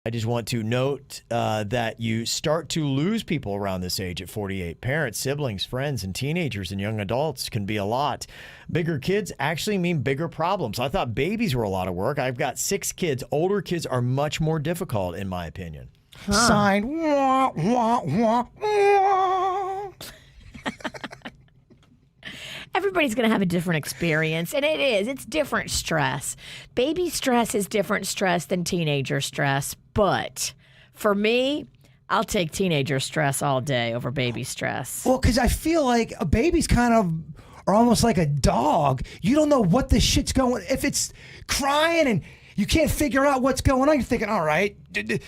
I just want to note that you start to lose people around this age at 48. Parents, siblings, friends, and teenagers and young adults can be a lot. Bigger kids actually mean bigger problems. I thought babies were a lot of work. I've got 6 kids. Older kids are much more difficult, in my opinion. Huh. Signed. Wah, wah, wah, wah. Everybody's going to have a different experience, and it's different stress. Baby stress is different stress than teenager stress, but for me, I'll take teenager stress all day over baby stress. Well, because I feel like a baby's kind of are almost like a dog. You don't know what the shit's going. If it's crying and you can't figure out what's going on, you're thinking, all right,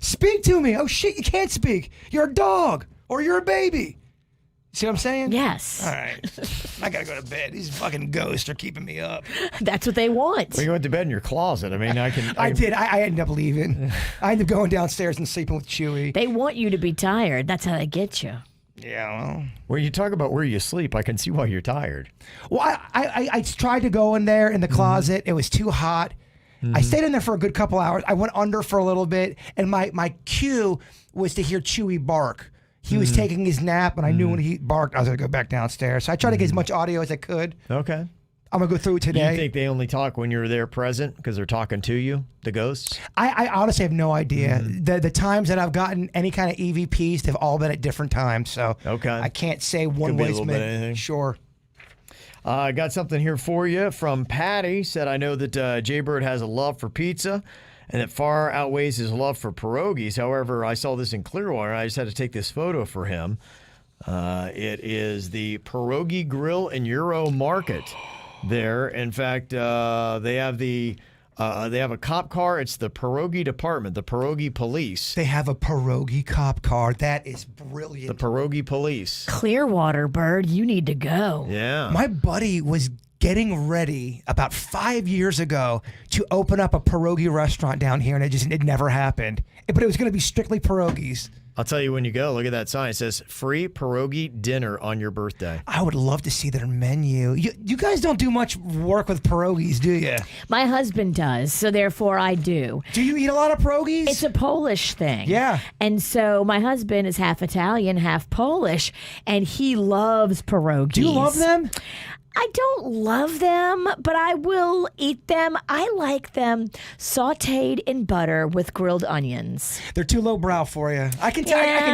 speak to me. Oh, shit, you can't speak. You're a dog or you're a baby. See what I'm saying? Yes. All right. I got to go to bed. These fucking ghosts are keeping me up. That's what they want. Well, you went to bed in your closet. I mean, I did. I ended up leaving. I ended up going downstairs and sleeping with Chewy. They want you to be tired. That's how they get you. Yeah, well. When you talk about where you sleep, I can see why you're tired. Well, I tried to go in there in the closet. It was too hot. I stayed in there for a good couple hours. I went under for a little bit, and my cue was to hear Chewy bark. He was taking his nap, and I knew when he barked, I was going to go back downstairs. So I tried to get as much audio as I could. Okay. I'm going to go through it today. You think they only talk when you're there present because they're talking to you, the ghosts? I honestly have no idea. The times that I've gotten any kind of EVPs, they've all been at different times. So okay. I can't say one Could be a way. little bit of anything. Sure. I got something here for you from Patty. Said, I know that Jaybird has a love for pizza, and it far outweighs his love for pierogies. However, I saw this in Clearwater. I just had to take this photo for him. It is the Pierogi Grill and Euro Market there. In fact, they have a cop car. It's the pierogi department, the pierogi police. They have a pierogi cop car. That is brilliant. The pierogi police. Clearwater, Bird, you need to go. Yeah. My buddy was getting ready about 5 years ago to open up a pierogi restaurant down here, and it never happened. But it was going to be strictly pierogies. I'll tell you when you go. Look at that sign. It says free pierogi dinner on your birthday. I would love to see their menu. You guys don't do much work with pierogies, do you? My husband does, so therefore I do. Do you eat a lot of pierogies? It's a Polish thing. Yeah. And so my husband is half Italian, half Polish, and he loves pierogies. Do you love them? I don't love them, but I will eat them. I like them sautéed in butter with grilled onions. They're too lowbrow for you. I can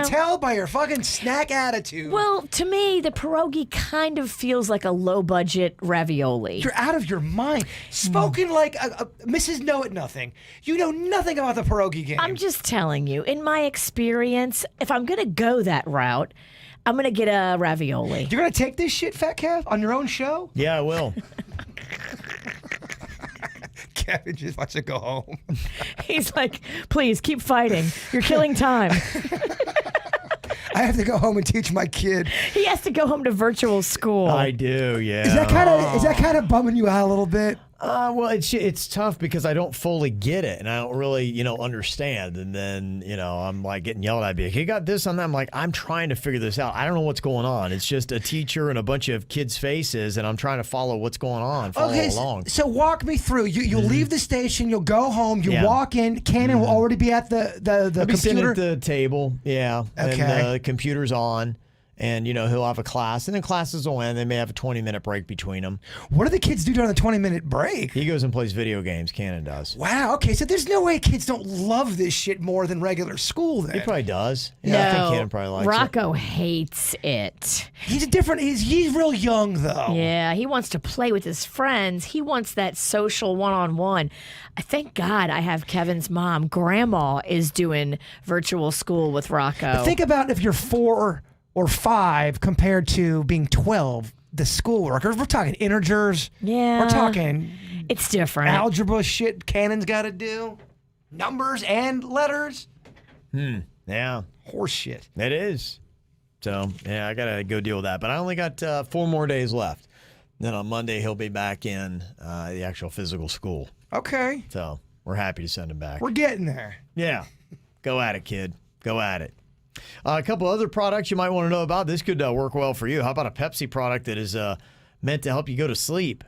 tell by your fucking snack attitude. Well, to me, the pierogi kind of feels like a low-budget ravioli. You're out of your mind. Spoken like a Mrs. Know-It-Nothing. You know nothing about the pierogi game. I'm just telling you, in my experience, if I'm going to go that route, I'm going to get a ravioli. You're going to take this shit, Fat Kev, on your own show? Yeah, I will. Kevin just wants to go home. He's like, please, keep fighting. You're killing time. I have to go home and teach my kid. He has to go home to virtual school. I do, yeah. Is that kind of bumming you out a little bit? Well, it's tough because I don't fully get it and I don't really, understand. And then, I'm like getting yelled at. He got this on that. I'm like, I'm trying to figure this out. I don't know what's going on. It's just a teacher and a bunch of kids' faces, and I'm trying to follow what's going on, follow along. So walk me through. You'll leave the station. You'll go home. You walk in. Cannon will already be at the I'll be sitting computer. at the table, yeah. Okay. And the computer's on. And, he'll have a class, and then classes will end. They may have a 20-minute break between them. What do the kids do during the 20-minute break? He goes and plays video games. Cannon does. Wow. Okay, so there's no way kids don't love this shit more than regular school then. He probably does. No, Yeah, I think Cannon probably likes Rocco hates it. He's real young, though. Yeah, he wants to play with his friends. He wants that social one-on-one. Thank God I have Kevin's mom. Grandma is doing virtual school with Rocco. But think about if you're 4 or 5 compared to being 12, the schoolwork. We're talking integers. Yeah. We're talking it's different. Algebra shit Cannon's got to do. Numbers and letters. Yeah. Horse shit. It is. So, yeah, I got to go deal with that. But I only got 4 more days left. Then on Monday, he'll be back in the actual physical school. Okay. So, we're happy to send him back. We're getting there. Yeah. Go at it, kid. Go at it. A couple other products you might want to know about. This could work well for you. How about a Pepsi product that is meant to help you go to sleep?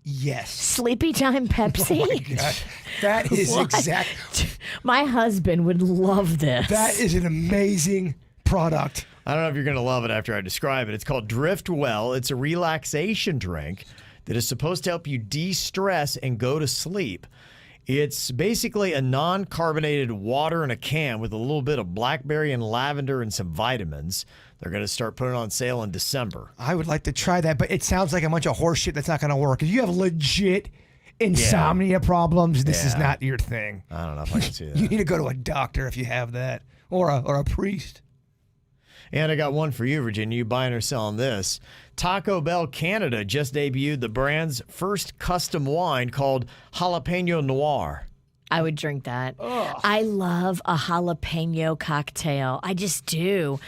Yes. Sleepy Time Pepsi. Oh my God. That is What? exact. My husband would love this. That is an amazing product. I don't know if you're going to love it after I describe it. It's called Drift Well. It's a relaxation drink that is supposed to help you de-stress and go to sleep. It's basically a non-carbonated water in a can with a little bit of blackberry and lavender and some vitamins. They're going to start putting it on sale in December. I would like to try that, but it sounds like a bunch of horse shit that's not going to work. If you have legit insomnia problems, this is Yeah. not your thing. I don't know if I can see that. You need to go to a doctor if you have that, or a priest. And I got one for you, Virginia. You buying or selling this? Taco Bell Canada just debuted the brand's first custom wine called Jalapeno Noir. I would drink that. I love a jalapeno cocktail. I just do.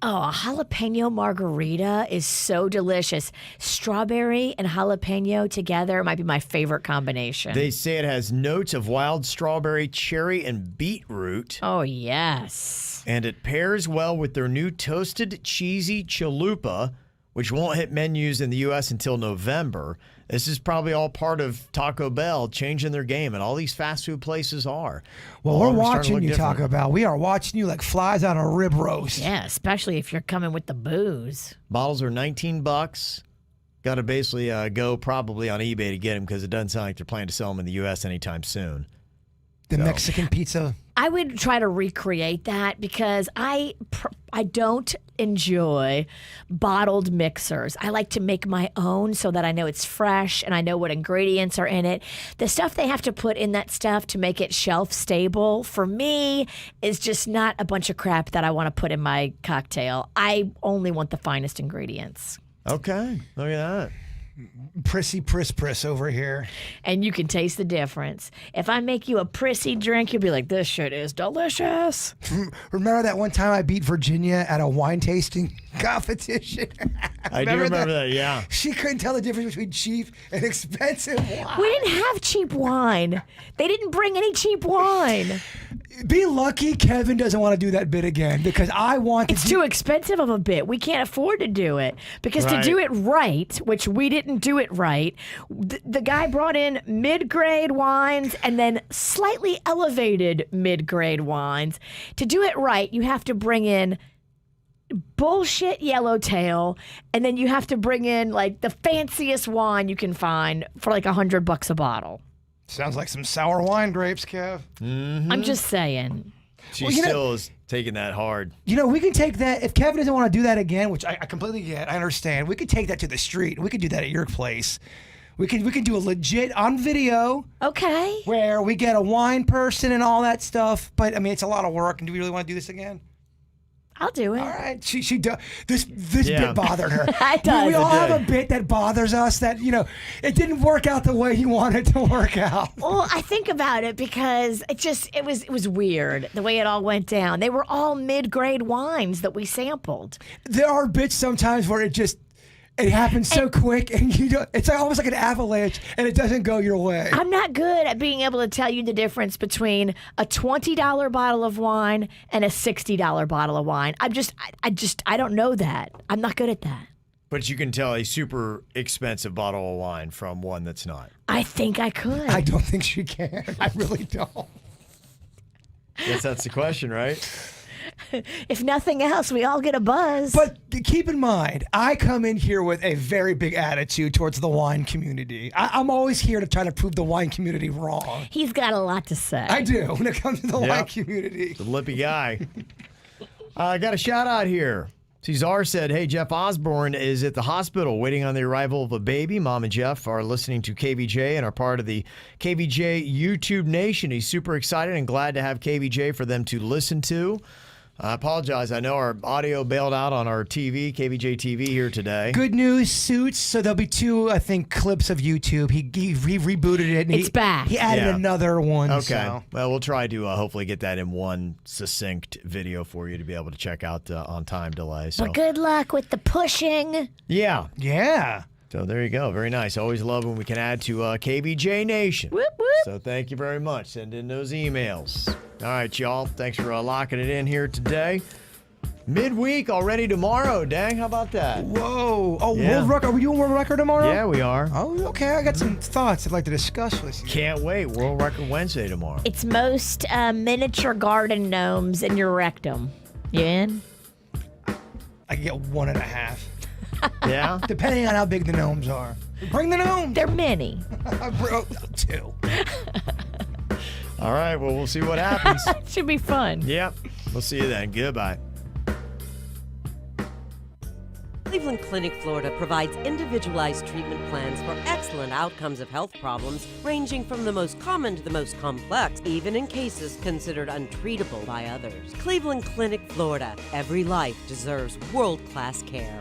Oh, a jalapeno margarita is so delicious. Strawberry and jalapeno together might be my favorite combination. They say it has notes of wild strawberry, cherry, and beetroot. Oh, yes. And it pairs well with their new toasted cheesy chalupa, which won't hit menus in the U.S. until November. This is probably all part of Taco Bell changing their game, and all these fast food places are. Well, All we're of them starting to watching look you, different. Taco Bell. We are watching you like flies on a rib roast. Yeah, especially if you're coming with the booze. Bottles are $19. Got to basically go probably on eBay to get them because it doesn't sound like they're planning to sell them in the U.S. anytime soon. The Mexican pizza. I would try to recreate that because I don't enjoy bottled mixers. I like to make my own so that I know it's fresh and I know what ingredients are in it. The stuff they have to put in that stuff to make it shelf stable for me is just not a bunch of crap that I want to put in my cocktail. I only want the finest ingredients. Okay, look at that. Prissy priss over here. And you can taste the difference. If I make you a prissy drink, you'll be like, this shit is delicious. Remember that one time I beat Virginia at a wine tasting competition? I do remember that, yeah. She couldn't tell the difference between cheap and expensive wine. We didn't have cheap wine. They didn't bring any cheap wine. Be lucky Kevin doesn't want to do that bit again because I want to It's too expensive of a bit. We can't afford to do it. Because Right. to do it right, which we didn't do it right, the guy brought in mid-grade wines and then slightly elevated mid-grade wines. To do it right, you have to bring in bullshit yellowtail, and then you have to bring in like the fanciest wine you can find for like $100 a bottle. Sounds like some sour wine grapes, Kev. I'm just saying. She Well, you know- still is taking that hard. You know, we can take that. If Kevin doesn't want to do that again, which I completely get, I understand. We could take that to the street. We could do that at your place. We could do a legit on video Okay. where we get a wine person and all that stuff. But I mean, it's a lot of work. And do we really want to do this again? I'll do it. All right, she does. This Yeah. bit bothered her. It does. We all It have did. a bit that bothers us. That it didn't work out the way you wanted it to work out. Well, I think about it because it was weird the way it all went down. They were all mid-grade wines that we sampled. There are bits sometimes where it happens so quick, and it's almost like an avalanche, and it doesn't go your way. I'm not good at being able to tell you the difference between a $20 bottle of wine and a $60 bottle of wine. I don't know that. I'm not good at that. But you can tell a super expensive bottle of wine from one that's not. I think I could. I don't think she can. I really don't. Guess that's the question, right? If nothing else, we all get a buzz. But keep in mind, I come in here with a very big attitude towards the wine community. I'm always here to try to prove the wine community wrong. He's got a lot to say. I do when it comes to the Yep. wine community. The lippy guy. I got a shout out here. Cesar said, hey, Jeff Osborne is at the hospital waiting on the arrival of a baby. Mom and Jeff are listening to KVJ and are part of the KVJ YouTube Nation. He's super excited and glad to have KVJ for them to listen to. I apologize. I know our audio bailed out on our TV, KVJ TV here today. Good news, Suits. So there'll be 2, I think, clips of YouTube. He rebooted it. And It's back. He added Yeah. another one. Okay. So. Well, we'll try to hopefully get that in one succinct video for you to be able to check out on time delay. So, But good luck with the pushing. yeah. Yeah. So there you go. Very nice. Always love when we can add to KVJ Nation. Whoop, whoop. So thank you very much. Send in those emails. All right, y'all. Thanks for locking it in here today. Midweek already tomorrow. Dang, how about that? Whoa. Oh, Yeah. world record. Are we doing world record tomorrow? Yeah, we are. Oh, okay. I got some thoughts I'd like to discuss with you. Can't wait. World Record Wednesday tomorrow. It's most miniature garden gnomes in your rectum. You in? I can get 1.5. Yeah? Depending on how big the gnomes are. Bring the gnomes. They're mini. I broke 2. All right, well, we'll see what happens. Should be fun. Yep. We'll see you then. Goodbye. Cleveland Clinic, Florida provides individualized treatment plans for excellent outcomes of health problems ranging from the most common to the most complex, even in cases considered untreatable by others. Cleveland Clinic, Florida. Every life deserves world-class care.